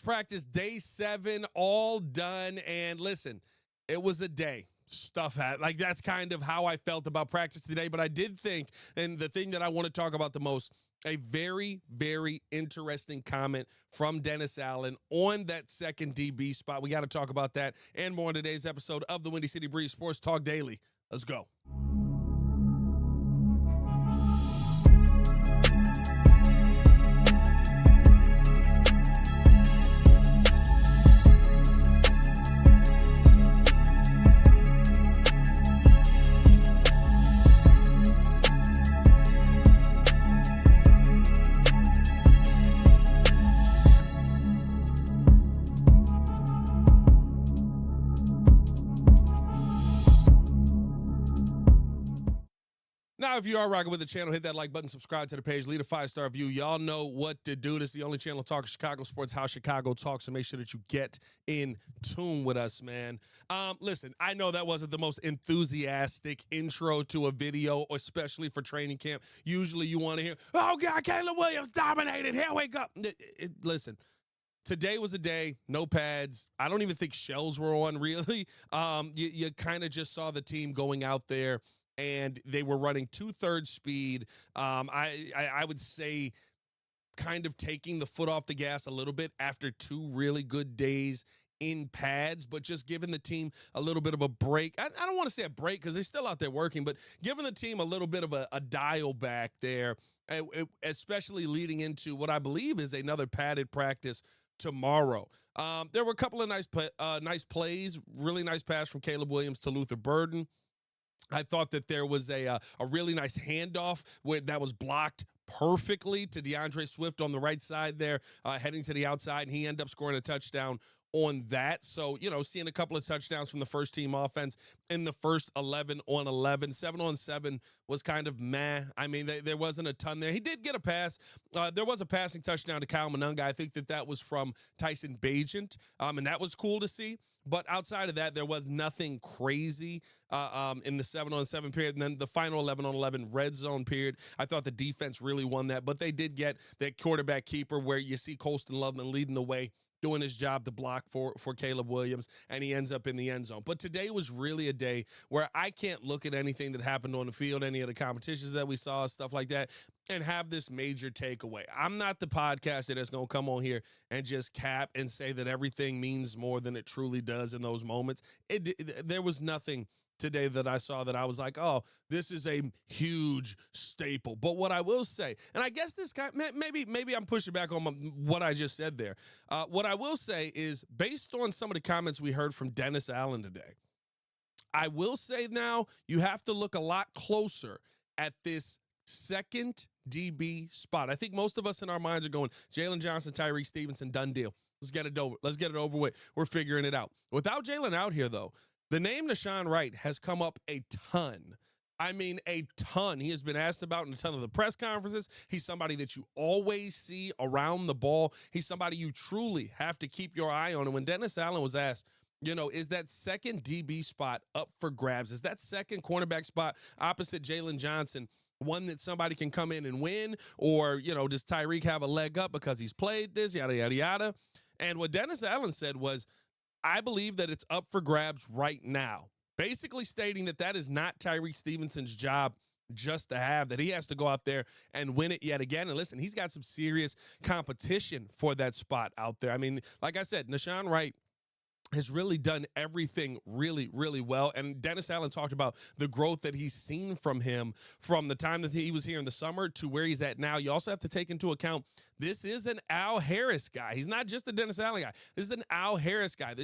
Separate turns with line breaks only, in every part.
practice, day 7, all done. And listen, it was a day. That's kind of how I felt about practice today. But I did think, and the thing that I want to talk about the most, a very, very interesting comment from Dennis Allen on that second DB spot. We got to talk about that and more in today's episode of the Windy City Breeze Sports Talk Daily. Let's go. Now, if you are rocking with the channel, hit that like button, subscribe to the page, leave a 5-star review. Y'all know what to do. This is the only channel talking Chicago sports, how Chicago talks, so make sure that you get in tune with us, man. Listen, I know that wasn't the most enthusiastic intro to a video, especially for training camp. Usually you want to hear, oh, God, Caleb Williams dominated. Here we go. Listen. Today was a day, no pads. I don't even think shells were on, really. You kind of just saw the team going out there, and they were running 2/3 speed. I would say kind of taking the foot off the gas a little bit after 2 really good days in pads, but just giving the team a little bit of a break. I don't want to say a break because they're still out there working, but giving the team a little bit of a dial back there, especially leading into what I believe is another padded practice tomorrow. There were a couple of nice plays, really nice pass from Caleb Williams to Luther Burden. I thought that there was a really nice handoff that was blocked perfectly to DeAndre Swift on the right side there, heading to the outside, and he ended up scoring a touchdown on that. So, seeing a couple of touchdowns from the first team offense in the first 11 on 11. 7 on 7 was kind of meh. I mean, there wasn't a ton there. He did get a pass. There was a passing touchdown to Kyle Monunga. I think that was from Tyson Bagent, and that was cool to see. But outside of that, there was nothing crazy in the 7 on 7 period. And then the final 11 on 11 red zone period, I thought the defense really won that. But they did get that quarterback keeper where you see Colston Loveland leading the way, doing his job to block for Caleb Williams, and he ends up in the end zone. But today was really a day where I can't look at anything that happened on the field, any of the competitions that we saw, stuff like that, and have this major takeaway. I'm not the podcaster that's going to come on here and just cap and say that everything means more than it truly does in those moments. There was nothing today that I saw that I was like, oh, this is a huge staple. But what I will say, and I guess this guy, maybe I'm pushing back on what I just said there. What I will say is, based on some of the comments we heard from Dennis Allen today, I will say now you have to look a lot closer at this second DB spot. I think most of us in our minds are going, Jaylon Johnson, Tyrique Stevenson, done deal. Let's get it over. Let's get it over with. We're figuring it out. Without Jaylon out here, though, the name Nahshon Wright has come up a ton. I mean, a ton. He has been asked about in a ton of the press conferences. He's somebody that you always see around the ball. He's somebody you truly have to keep your eye on. And when Dennis Allen was asked, is that second DB spot up for grabs? Is that second cornerback spot opposite Jaylon Johnson one that somebody can come in and win? Or, does Tyrique have a leg up because he's played this, yada, yada, yada? And what Dennis Allen said was, I believe that it's up for grabs right now, basically stating that is not Tyrique Stevenson's job just to have, that he has to go out there and win it yet again. And listen, he's got some serious competition for that spot out there. I mean, like I said, Nahshon Wright has really done everything really, really well. And Dennis Allen talked about the growth that he's seen from him from the time that he was here in the summer to where he's at now. You also have to take into account this is an Al Harris guy. He's not just a Dennis Allen guy. This is an Al Harris guy.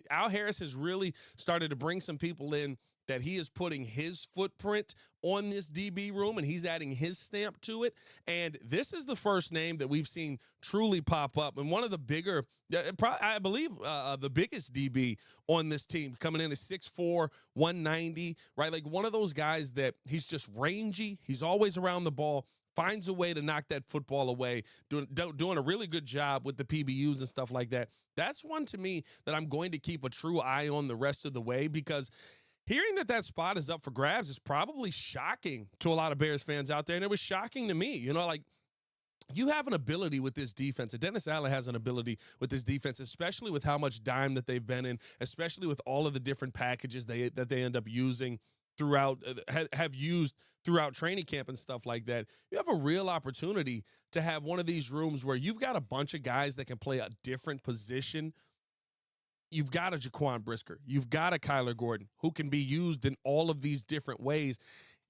Al Harris has really started to bring some people in that he is putting his footprint on this DB room, and he's adding his stamp to it. And this is the first name that we've seen truly pop up. And one of the bigger, I believe the biggest DB on this team, coming in at 6'4", 190, right? Like one of those guys that he's just rangy. He's always around the ball, finds a way to knock that football away, doing a really good job with the PBUs and stuff like that. That's one to me that I'm going to keep a true eye on the rest of the way, because hearing that spot is up for grabs is probably shocking to a lot of Bears fans out there. And it was shocking to me, you have an ability with this defense. And Dennis Allen has an ability with this defense, especially with how much dime that they've been in, especially with all of the different packages that they end up using throughout have used throughout training camp and stuff like that. You have a real opportunity to have one of these rooms where you've got a bunch of guys that can play a different position. You've got a Jaquan Brisker. You've got a Kyler Gordon who can be used in all of these different ways.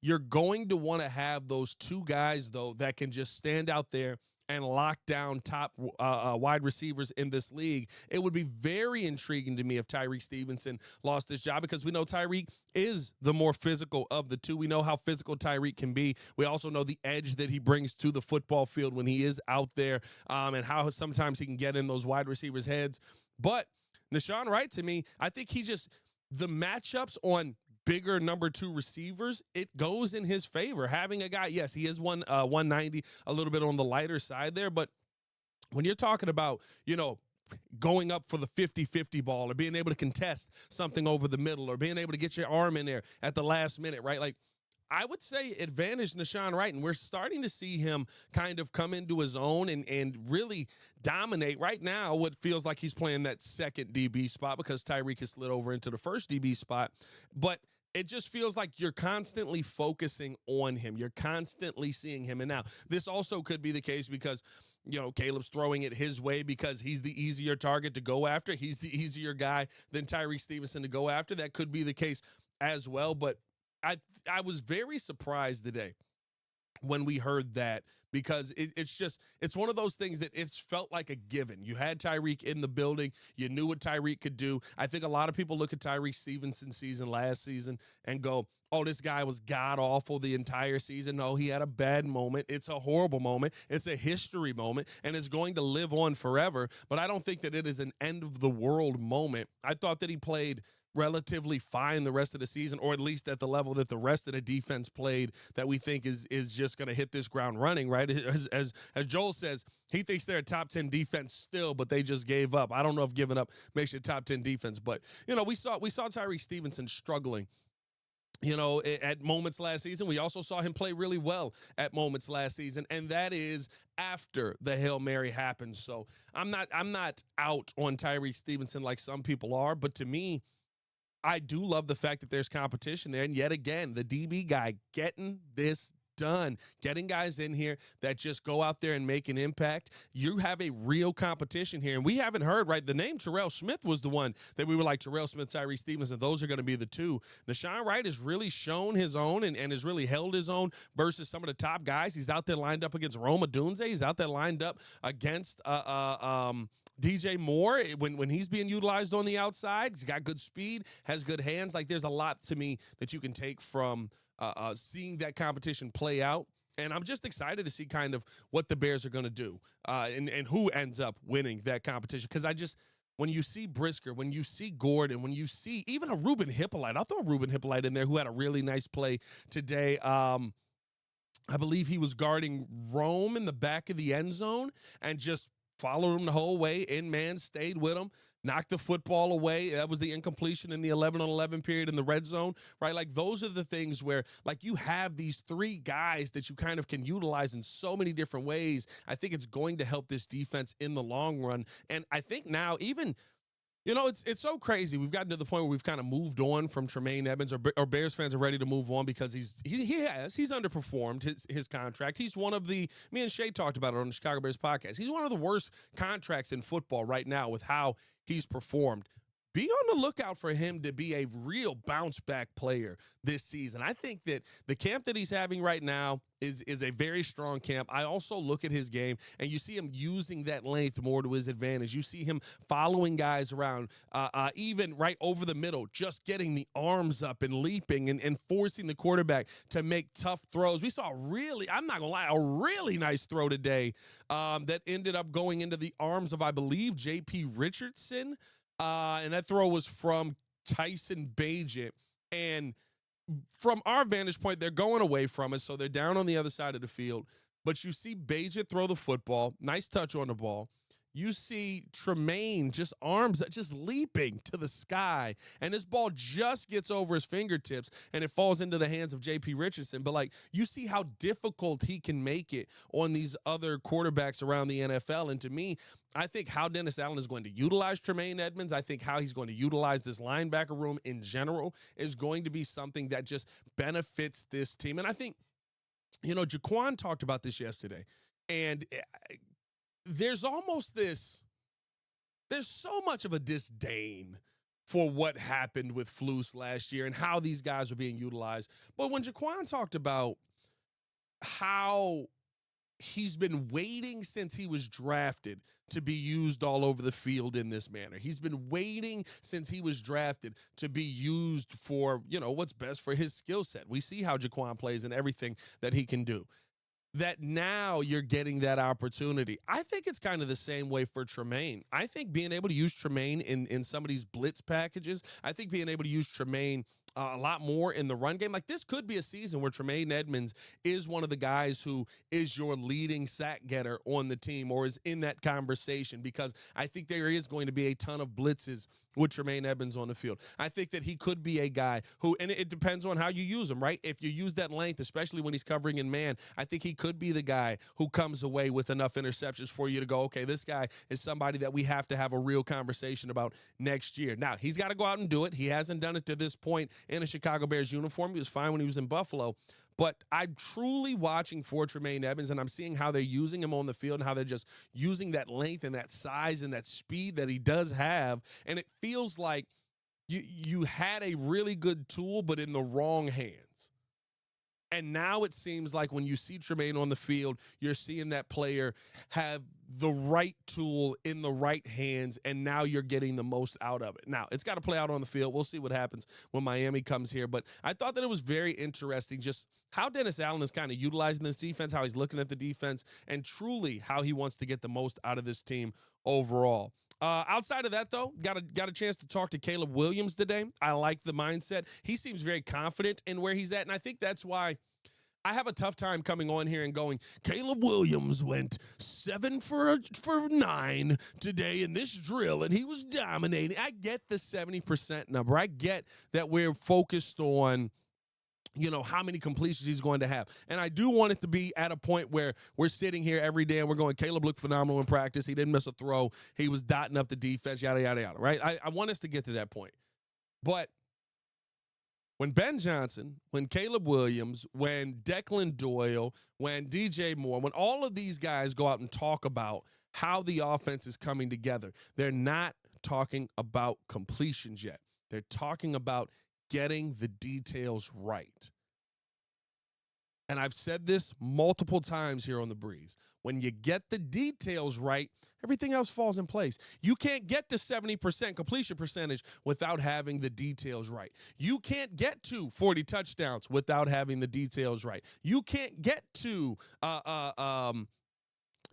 You're going to want to have those two guys, though, that can just stand out there and lock down top wide receivers in this league. It would be very intriguing to me if Tyrique Stevenson lost his job, because we know Tyrique is the more physical of the two. We know how physical Tyrique can be. We also know the edge that he brings to the football field when he is out there, and how sometimes he can get in those wide receivers' heads. But Nahshon Wright, to me, I think the matchups on bigger number two receivers, it goes in his favor. Having a guy, yes, he is 190, a little bit on the lighter side there, but when you're talking about, going up for the 50-50 ball, or being able to contest something over the middle, or being able to get your arm in there at the last minute, right? Like, I would say advantage Nahshon Wright, and we're starting to see him kind of come into his own and really dominate right now. What feels like he's playing that second DB spot, because Tyrique has slid over into the first DB spot. But it just feels like you're constantly focusing on him. You're constantly seeing him. And now this also could be the case because, Caleb's throwing it his way because he's the easier target to go after. He's the easier guy than Tyrique Stevenson to go after. That could be the case as well. But I was very surprised today when we heard that, because it's one of those things that it's felt like a given. You had Tyrique in the building. You knew what Tyrique could do. I think a lot of people look at Tyrique Stevenson's season last season and go, oh, this guy was god-awful the entire season. No, he had a bad moment. It's a horrible moment. It's a history moment, and it's going to live on forever. But I don't think that it is an end-of-the-world moment. I thought that he played relatively fine the rest of the season, or at least at the level that the rest of the defense played, that we think is just going to hit this ground running, right? As Joel says, he thinks they're a top 10 defense still, but they just gave up. I don't know if giving up makes you a top 10 defense, but we saw Tyrique Stevenson struggling at moments last season. We also saw him play really well at moments last season, and that is after the Hail Mary happened. So I'm not out on Tyrique Stevenson like some people are, but to me, I do love the fact that there's competition there. And yet again, the DB guy getting this done, getting guys in here that just go out there and make an impact. You have a real competition here. And we haven't heard, right? The name Terrell Smith was the one that we were like, Terrell Smith, Tyrique Stevenson. Those are going to be the two. Nahshon Wright has really shown his own and has really held his own versus some of the top guys. He's out there lined up against Rome Odunze. He's out there lined up against DJ Moore when he's being utilized on the outside. He's got good speed, has good hands. Like, there's a lot to me that you can take from seeing that competition play out. And I'm just excited to see kind of what the Bears are going to do and who ends up winning that competition. Because when you see Brisker, when you see Gordon, when you see even a Ruben Hippolyte, I'll throw Ruben Hippolyte in there, who had a really nice play today. I believe he was guarding Rome in the back of the end zone and just followed him the whole way, in man, stayed with him, knocked the football away. That was the incompletion in the 11-on-11 period in the red zone, right? Like, those are the things where, like, you have these three guys that you kind of can utilize in so many different ways. I think it's going to help this defense in the long run. And I think now even – it's so crazy. We've gotten to the point where we've kind of moved on from Tremaine Edmonds, or Bears fans are ready to move on because he's underperformed his contract. He's one of me and Shay talked about it on the Chicago Bears podcast. He's one of the worst contracts in football right now with how he's performed. Be on the lookout for him to be a real bounce-back player this season. I think that the camp that he's having right now is a very strong camp. I also look at his game, and you see him using that length more to his advantage. You see him following guys around, even right over the middle, just getting the arms up and leaping and forcing the quarterback to make tough throws. We saw I'm not going to lie, a really nice throw today that ended up going into the arms of, I believe, J.P. Richardson. And that throw was from Tyson Bagent. And from our vantage point, they're going away from us, so they're down on the other side of the field. But you see Bagent throw the football, nice touch on the ball. you see Tremaine just arms just leaping to the sky, and this ball just gets over his fingertips and it falls into the hands of JP Richardson. But like, you see how difficult he can make it on these other quarterbacks around the NFL. And to me, I think how Dennis Allen is going to utilize Tremaine Edmonds, I think how he's going to utilize this linebacker room in general is going to be something that just benefits this team. And I think, Jaquan talked about this yesterday, and there's almost there's so much of a disdain for what happened with Flus last year and how these guys are being utilized. But when Jaquan talked about how he's been waiting since he was drafted to be used all over the field in this manner. He's been waiting since he was drafted to be used for, what's best for his skill set. We see how Jaquan plays and everything that he can do. That now you're getting that opportunity. I think it's kind of the same way for Tremaine. I think being able to use Tremaine in some of these blitz packages, I think being able to use Tremaine a lot more in the run game. Like, this could be a season where Tremaine Edmonds is one of the guys who is your leading sack getter on the team or is in that conversation, because I think there is going to be a ton of blitzes with Tremaine Edmonds on the field. I think that he could be a guy who, and it depends on how you use him, right? If you use that length, especially when he's covering in man, I think he could be the guy who comes away with enough interceptions for you to go, okay, this guy is somebody that we have to have a real conversation about next year. Now, he's got to go out and do it. He hasn't done it to this point in a Chicago Bears uniform. He was fine when he was in Buffalo. But I'm truly watching for Tremaine Edmonds, and I'm seeing how they're using him on the field and how they're just using that length and that size and that speed that he does have. And it feels like you had a really good tool, but in the wrong hands. And now it seems like when you see Tremaine on the field, you're seeing that player have the right tool in the right hands, and now you're getting the most out of it. Now, it's got to play out on the field. We'll see what happens when Miami comes here. But I thought that it was very interesting just how Dennis Allen is kind of utilizing this defense, how he's looking at the defense, and truly how he wants to get the most out of this team overall. Outside of that, though, got a chance to talk to Caleb Williams today. I like the mindset. He seems very confident in where he's at, and I think that's why I have a tough time coming on here and going, Caleb Williams went 7 for 9 today in this drill, and he was dominating. I get the 70% number. I get that we're focused on how many completions he's going to have. And I do want it to be at a point where we're sitting here every day and we're going, Caleb looked phenomenal in practice. He didn't miss a throw. He was dotting up the defense, yada, yada, yada, right? I want us to get to that point. But when Ben Johnson, when Caleb Williams, when Declan Doyle, when DJ Moore, when all of these guys go out and talk about how the offense is coming together, they're not talking about completions yet. They're talking about getting the details right. And I've said this multiple times here on The Breeze. When you get the details right, everything else falls in place. You can't get to 70% completion percentage without having the details right. You can't get to 40 touchdowns without having the details right. You can't get to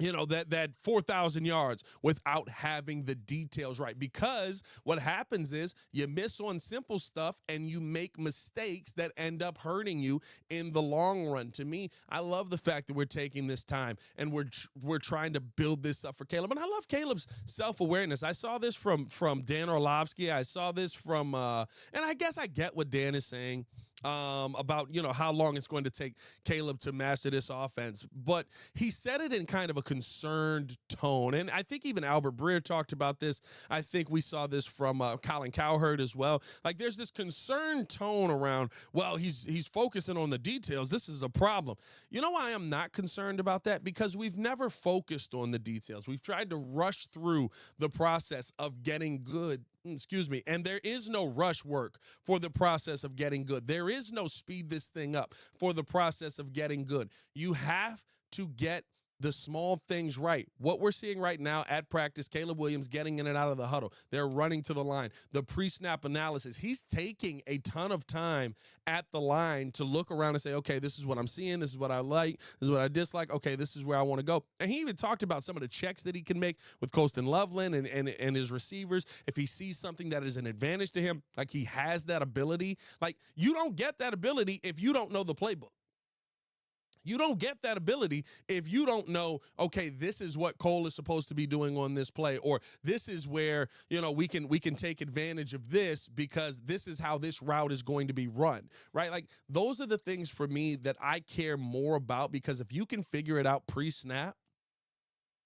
that 4,000 yards without having the details right. Because what happens is you miss on simple stuff and you make mistakes that end up hurting you in the long run. To me, I love the fact that we're taking this time and we're trying to build this up for Caleb. And I love Caleb's self-awareness. I saw this from Dan Orlovsky. I saw this from, and I guess I get what Dan is saying about, how long it's going to take Caleb to master this offense. But he said it in kind of a concerned tone. And I think even Albert Breer talked about this. I think we saw this from Colin Cowherd as well. Like, there's this concerned tone around, well, he's focusing on the details. This is a problem. You know why I'm not concerned about that? Because we've never focused on the details. We've tried to rush through the process of getting good. And there is no rush work for the process of getting good. There is no speed this thing up for the process of getting good. You have to get the small things right. What we're seeing right now at practice, Caleb Williams getting in and out of the huddle. They're running to the line. The pre-snap analysis. He's taking a ton of time at the line to look around and say, okay, this is what I'm seeing. This is what I like. This is what I dislike. Okay, this is where I want to go. And he even talked about some of the checks that he can make with Colston Loveland and his receivers. If he sees something that is an advantage to him, like he has that ability. Like, you don't get that ability if you don't know the playbook. You don't get that ability if you don't know, okay, this is what Cole is supposed to be doing on this play, or this is where, we can take advantage of this because this is how this route is going to be run, right? Like, those are the things for me that I care more about, because if you can figure it out pre-snap,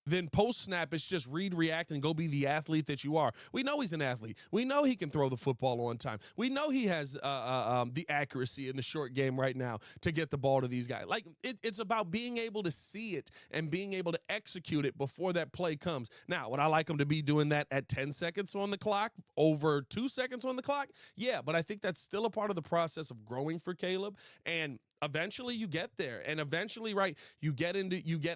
then post-snap, it's just read, react, and go be the athlete that you are. We know he's an athlete. We know he can throw the football on time. We know he has the accuracy in the short game right now to get the ball to these guys. Like, it's about being able to see it and being able to execute it before that play comes. Now, would I like him to be doing that at 10 seconds on the clock, over 2 seconds on the clock? Yeah, but I think that's still a part of the process of growing for Caleb. And eventually you get there, and eventually, right, you get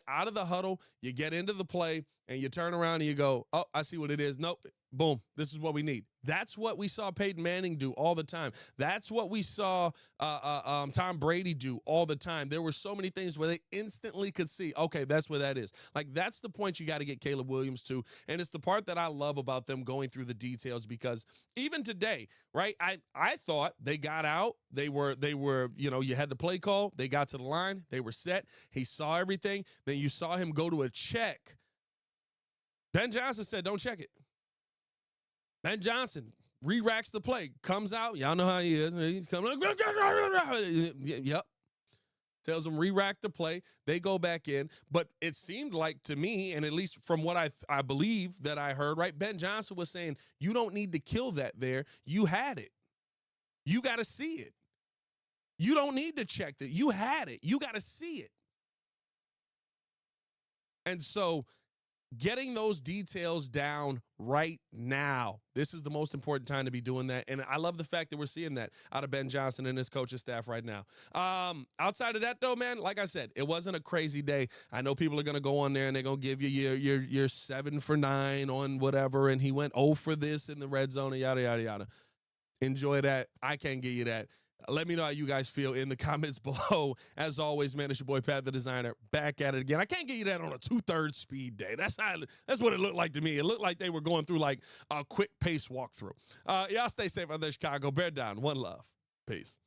out of the huddle, you get into the play, and you turn around and you go, oh, I see what it is. Nope. Boom. This is what we need. That's what we saw Peyton Manning do all the time. That's what we saw Tom Brady do all the time. There were so many things where they instantly could see, okay, that's what that is. Like, that's the point you got to get Caleb Williams to. And it's the part that I love about them going through the details, because even today, right, I thought they got out. They were, you had the play call. They got to the line. They were set. He saw everything. Then you saw him go to a check. Ben Johnson said, don't check it. Ben Johnson re-racks the play, comes out. Y'all know how he is. He's coming. Yep. Tells him re-rack the play. They go back in. But it seemed like to me, and at least from what I believe that I heard, right, Ben Johnson was saying, you don't need to kill that there. You had it. You got to see it. You don't need to check that. You had it. You got to see it. And so getting those details down right now, this is the most important time to be doing that. And I love the fact that we're seeing that out of Ben Johnson and his coaching staff right now. Outside of that, though, man, like I said, it wasn't a crazy day. I know people are going to go on there and they're going to give you your 7 for 9 on whatever, and he went 0 for this in the red zone and yada, yada, yada. Enjoy that. I can't give you that. Let me know how you guys feel in the comments below. As always, man, it's your boy Pat the Designer, back at it again. I can't get you that on a 2/3 speed day. That's what it looked like to me. It looked like they were going through like a quick pace walkthrough. Y'all stay safe out there, Chicago. Bear down. One love. Peace.